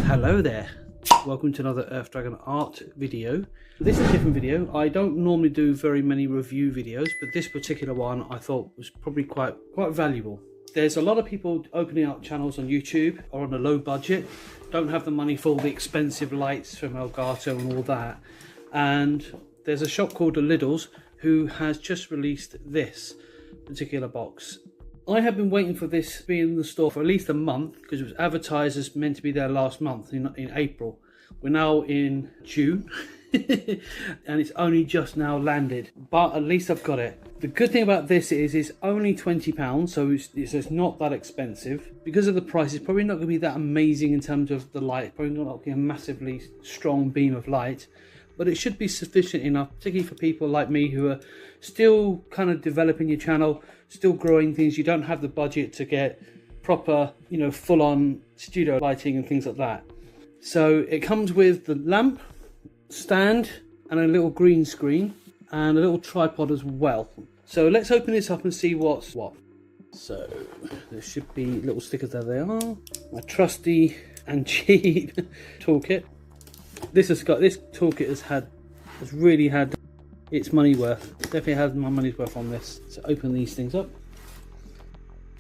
Hello there, welcome to another Earth Dragon art video. This is a different video. I don't normally do very many review videos, but this particular one I thought was probably quite valuable. There's a lot of people opening up channels on YouTube or on a low budget, don't have the money for all the expensive lights from Elgato and all that, and there's a shop called the Lidl's who has just released this particular box. I have been waiting for this to be in the store for at least a month because it was advertised as meant to be there last month in April. We're now in June and it's only just now landed, but at least I've got it. The good thing about this is it's only £20, so it's not that expensive. Because of the price, it's probably not going to be that amazing in terms of the light. It's probably not going to be a massively strong beam of light, but it should be sufficient enough, particularly for people like me who are still kind of developing your channel, still growing things. You don't have the budget to get proper, full-on studio lighting and things like that. So it comes with the lamp, stand, and a little green screen, and a little tripod as well. So let's open this up and see what's what. So there should be little stickers, there they are. My trusty and cheap toolkit. This toolkit has really had its money worth. Definitely had my money's worth on this. So open these things up.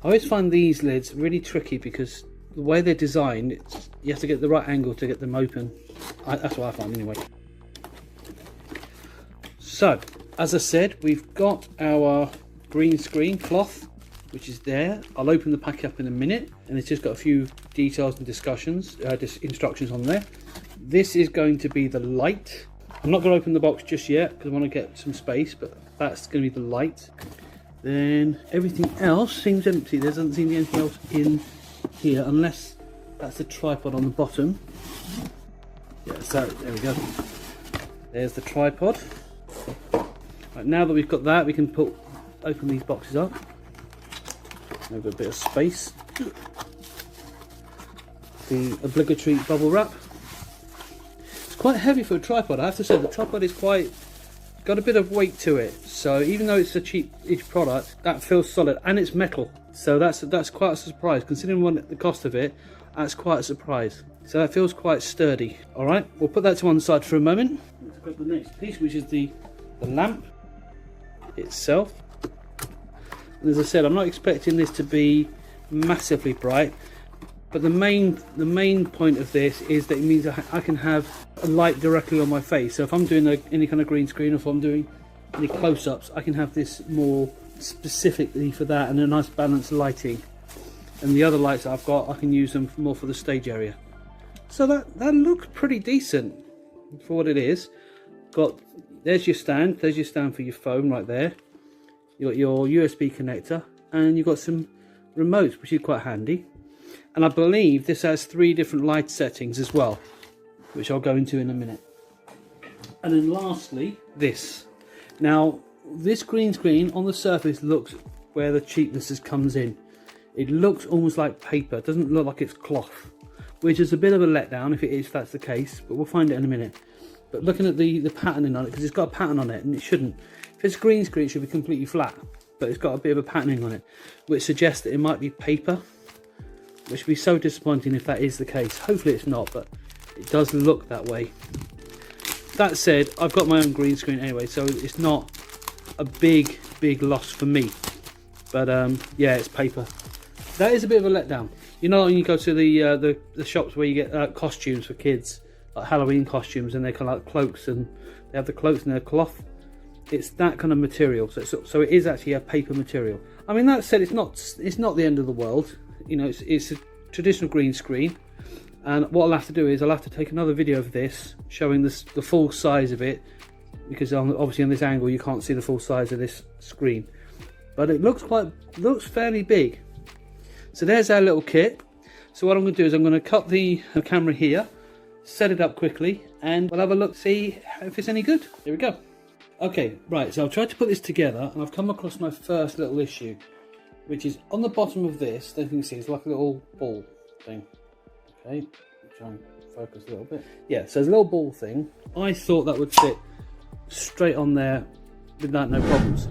I always find these lids really tricky because the way they're designed, you have to get the right angle to get them open. That's what I find anyway. So as I said, we've got our green screen cloth, which is there. I'll open the pack up in a minute, and it's just got a few details and instructions on there. This is going to be the light. I'm not going to open the box just yet because I want to get some space, but that's going to be the light. Then everything else seems empty. There doesn't seem to be anything else in here unless that's the tripod on the bottom. Yeah, so there we go. There's the tripod. Right, now that we've got that, we can open these boxes up. We've got a bit of space. The obligatory bubble wrap. Quite heavy for a tripod. I have to say the tripod is got a bit of weight to it, so even though it's a cheap-ish product, that feels solid, and it's metal, so that's quite a surprise considering the cost of it. That's quite a surprise, so that feels quite sturdy. All right, we'll put that to one side for a moment. Let's grab the next piece, which is the lamp itself. And as I said, I'm not expecting this to be massively bright, but the main point of this is that it means I can have a light directly on my face. So if I'm doing any kind of green screen, or if I'm doing any close-ups, I can have this more specifically for that, and a nice balanced lighting. And the other lights that I've got, I can use them more for the stage area. So that looks pretty decent for what it is. There's your stand. There's your stand for your phone right there. You got your USB connector, and you've got some remotes, which is quite handy. And I believe this has 3 different light settings as well, which I'll go into in a minute. And then lastly, this. Now, this green screen on the surface looks where the cheapness comes in. It looks almost like paper. It doesn't look like it's cloth, which is a bit of a letdown if that's the case, but we'll find it in a minute. But looking at the patterning on it, because it's got a pattern on it, and it shouldn't. If it's green screen, it should be completely flat, but it's got a bit of a patterning on it, which suggests that it might be paper, which would be so disappointing if that is the case. Hopefully it's not, but it does look that way. That said, I've got my own green screen anyway, so it's not a big loss for me. But yeah, it's paper. That is a bit of a letdown. You know, when you go to the shops where you get costumes for kids, like Halloween costumes, and they're kind of like cloaks, and they have the cloaks and they're cloth. It's that kind of material. So it is actually a paper material. I mean, that said, it's not the end of the world. It's a traditional green screen, and what I'll have to do is I'll have to take another video of this showing the full size of it, because obviously on this angle you can't see the full size of this screen, but it looks fairly big. So there's our little kit. So what I'm going to do is I'm going to cut the camera here, set it up quickly, and we'll have a look, see if it's any good. Here we go. Okay, right, so I've tried to put this together, and I've come across my first little issue, which is on the bottom of this. Then you can see it's like a little ball thing. Okay, try and focus a little bit. Yeah, so there's a little ball thing. I thought that would fit straight on there without no problems,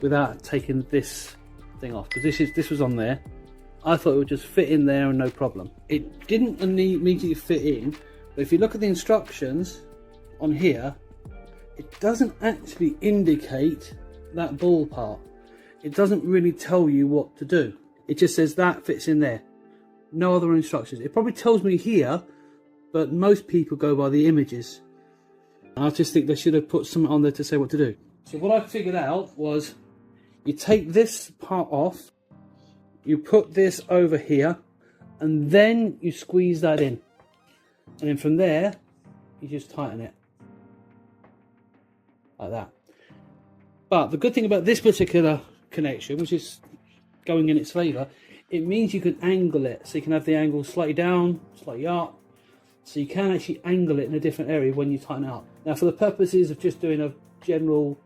without taking this thing off, because this was on there. I thought it would just fit in there and no problem. It didn't immediately fit in, but if you look at the instructions on here, it doesn't actually indicate that ball part. It doesn't really tell you what to do. It just says that fits in there. No other instructions. It probably tells me here, but most people go by the images. I just think they should have put something on there to say what to do. So what I figured out was, you take this part off, you put this over here, and then you squeeze that in. And then from there, you just tighten it. Like that. But the good thing about this particular connection, which is going in its favour, it means you can angle it. So you can have the angle slightly down, slightly up. So you can actually angle it in a different area when you tighten it up. Now for the purposes of just doing a general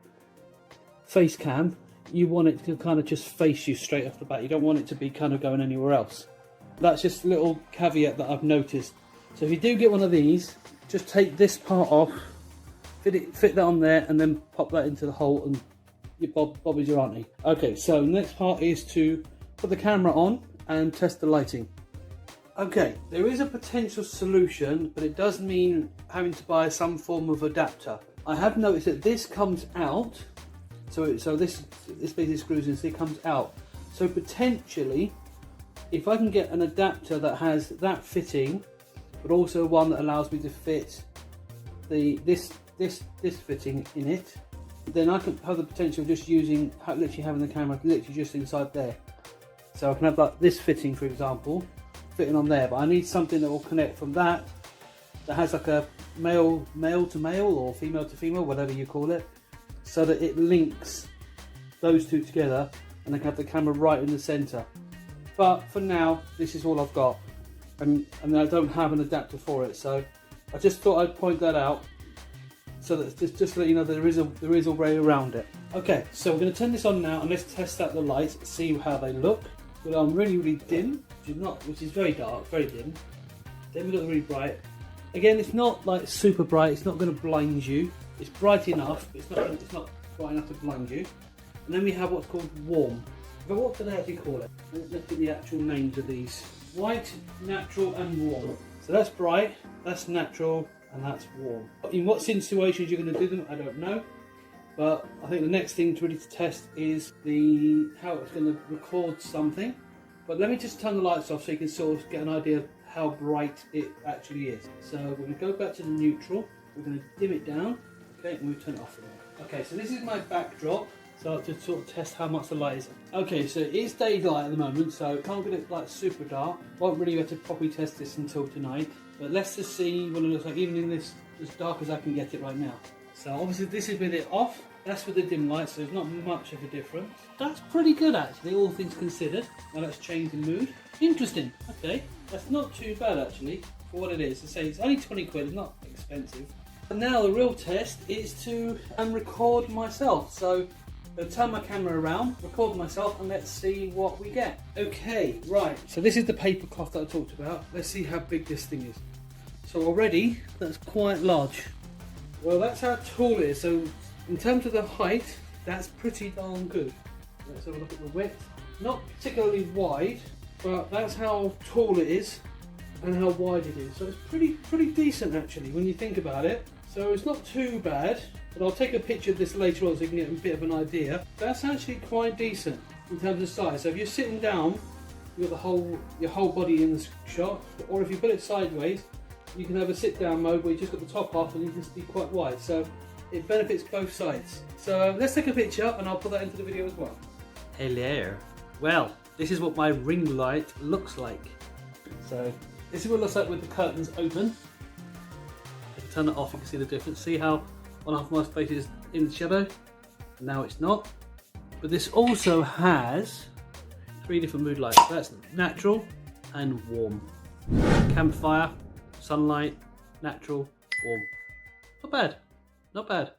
face cam, you want it to kind of just face you straight off the bat. You don't want it to be kind of going anywhere else. That's just a little caveat that I've noticed. So if you do get one of these, just take this part off, fit that on there, and then pop that into the hole, and your Bob is your auntie. Okay, so the next part is to put the camera on and test the lighting. Okay, there is a potential solution, but it does mean having to buy some form of adapter. I have noticed that this comes out, so this basically screws in, so it comes out. So potentially, if I can get an adapter that has that fitting, but also one that allows me to fit this fitting in it, then I can have the potential of just literally having the camera literally just inside there. So I can have like this fitting, for example, fitting on there, but I need something that will connect from that has like a male to male or female to female, whatever you call it, so that it links those two together, and I can have the camera right in the center. But for now, this is all I've got, and I don't have an adapter for it, so I just thought I'd point that out, so that just to let you know that there is a way around it. Okay, so we're going to turn this on now, and let's test out the lights, see how they look. Well, I'm really dim, which is very dark, very dim. Then we look really bright. Again, it's not like super bright. It's not going to blind you. It's bright enough, but it's not bright enough to blind you. And then we have what's called warm. But what do they actually call it? Let's look at the actual names of these. White, natural, and warm. So that's bright, that's natural, and that's warm. In what situations you're going to do them, I don't know. But I think the next thing to really test is how it's going to record something. But let me just turn the lights off so you can sort of get an idea of how bright it actually is. So we're going to go back to the neutral. We're going to dim it down. Okay, and we'll turn it off again. Okay, so this is my backdrop. So to sort of test how much the light is. Okay, so it is daylight at the moment, so can't get it like super dark. Won't really have to properly test this until tonight. But let's just see what it looks like, even in this as dark as I can get it right now. So obviously this is with it off. That's with the dim light, so there's not much of a difference. That's pretty good actually, all things considered. Now let's change the mood. Interesting. Okay, that's not too bad actually for what it is. I say it's only 20 quid, it's not expensive. And now the real test is to record myself. So I'll turn my camera around, record myself, and let's see what we get. Okay, right. So this is the paper cloth that I talked about. Let's see how big this thing is. So already that's quite large. Well, that's how tall it is. So in terms of the height, that's pretty darn good. Let's have a look at the width. Not particularly wide, but that's how tall it is and how wide it is. So it's pretty decent actually when you think about it. So it's not too bad, but I'll take a picture of this later on so you can get a bit of an idea. That's actually quite decent in terms of size. So if you're sitting down, you've got your whole body in the shot, or if you put it sideways, you can have a sit down mode where you just got the top off and you can see quite wide. So it benefits both sides. So let's take a picture and I'll put that into the video as well. Hello. Well, this is what my ring light looks like. So this is what it looks like with the curtains open. If you turn it off, you can see the difference. See how one half of my face is in the shadow? Now it's not. But this also has 3 different mood lights. That's natural and warm. Campfire, sunlight, natural, warm. Not bad. Not bad.